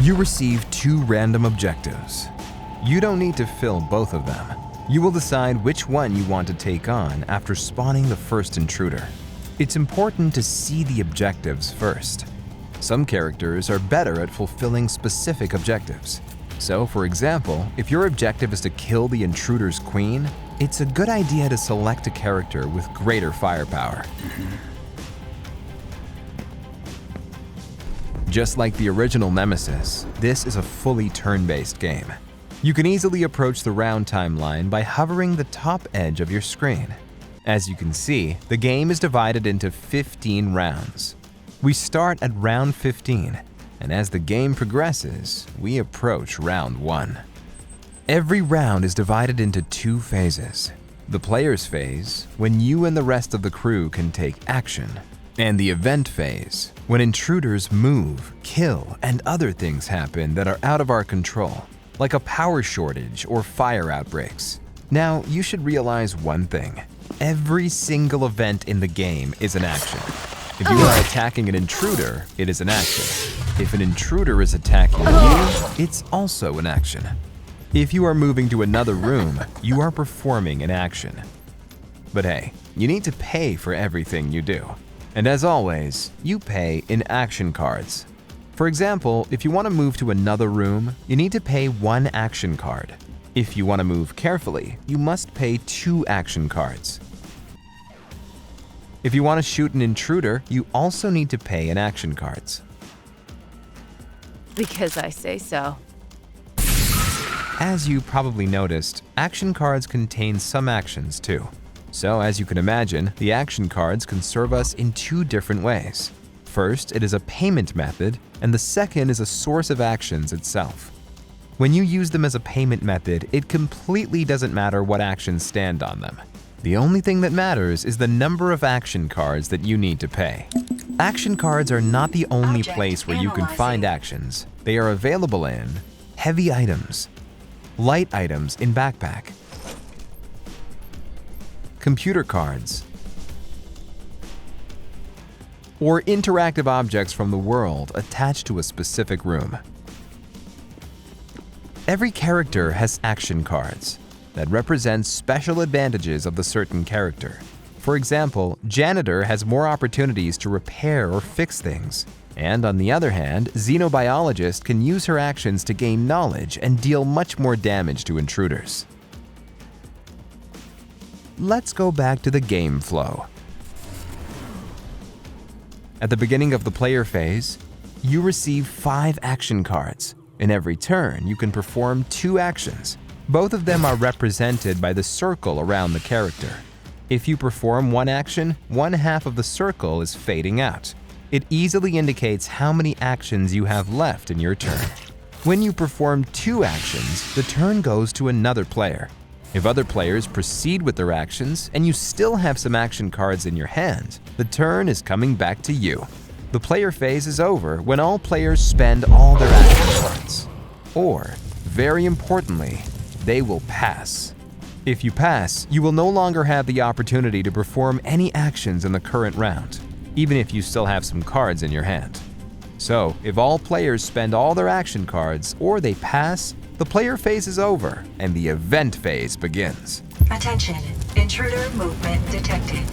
You receive 2 random objectives. You don't need to fill both of them. You will decide which one you want to take on after spawning the first intruder. It's important to see the objectives first. Some characters are better at fulfilling specific objectives. So, for example, if your objective is to kill the intruder's queen, it's a good idea to select a character with greater firepower. Just like the original Nemesis, this is a fully turn-based game. You can easily approach the round timeline by hovering the top edge of your screen. As you can see, the game is divided into 15 rounds. We start at round 15, and as the game progresses, we approach round 1. Every round is divided into 2 phases. The player's phase, when you and the rest of the crew can take action, and the event phase, when intruders move, kill, and other things happen that are out of our control, like a power shortage or fire outbreaks. Now, you should realize one thing. Every single event in the game is an action. If you are attacking an intruder, it is an action. If an intruder is attacking you, it's also an action. If you are moving to another room, you are performing an action. But hey, you need to pay for everything you do. And as always, you pay in action cards. For example, if you want to move to another room, you need to pay 1 action card. If you want to move carefully, you must pay 2 action cards. If you want to shoot an intruder, you also need to pay in action cards. Because I say so. As you probably noticed, action cards contain some actions too. So as you can imagine, the action cards can serve us in 2 different ways. First, it is a payment method, and the second is a source of actions itself. When you use them as a payment method, it completely doesn't matter what actions stand on them. The only thing that matters is the number of action cards that you need to pay. Action cards are not the only place where you can find actions. They are available in heavy items, light items in backpack, computer cards, or interactive objects from the world attached to a specific room. Every character has action cards that represent special advantages of the certain character. For example, Janitor has more opportunities to repair or fix things. And on the other hand, Xenobiologist can use her actions to gain knowledge and deal much more damage to intruders. Let's go back to the game flow. At the beginning of the player phase, you receive 5 action cards. In every turn, you can perform 2 actions. Both of them are represented by the circle around the character. If you perform 1 action, 1/2 of the circle is fading out. It easily indicates how many actions you have left in your turn. When you perform 2 actions, the turn goes to another player. If other players proceed with their actions and you still have some action cards in your hand, the turn is coming back to you. The player phase is over when all players spend all their action cards. Or, very importantly, they will pass. If you pass, you will no longer have the opportunity to perform any actions in the current round, even if you still have some cards in your hand. So, if all players spend all their action cards or they pass, the player phase is over and the event phase begins. Attention, intruder movement detected.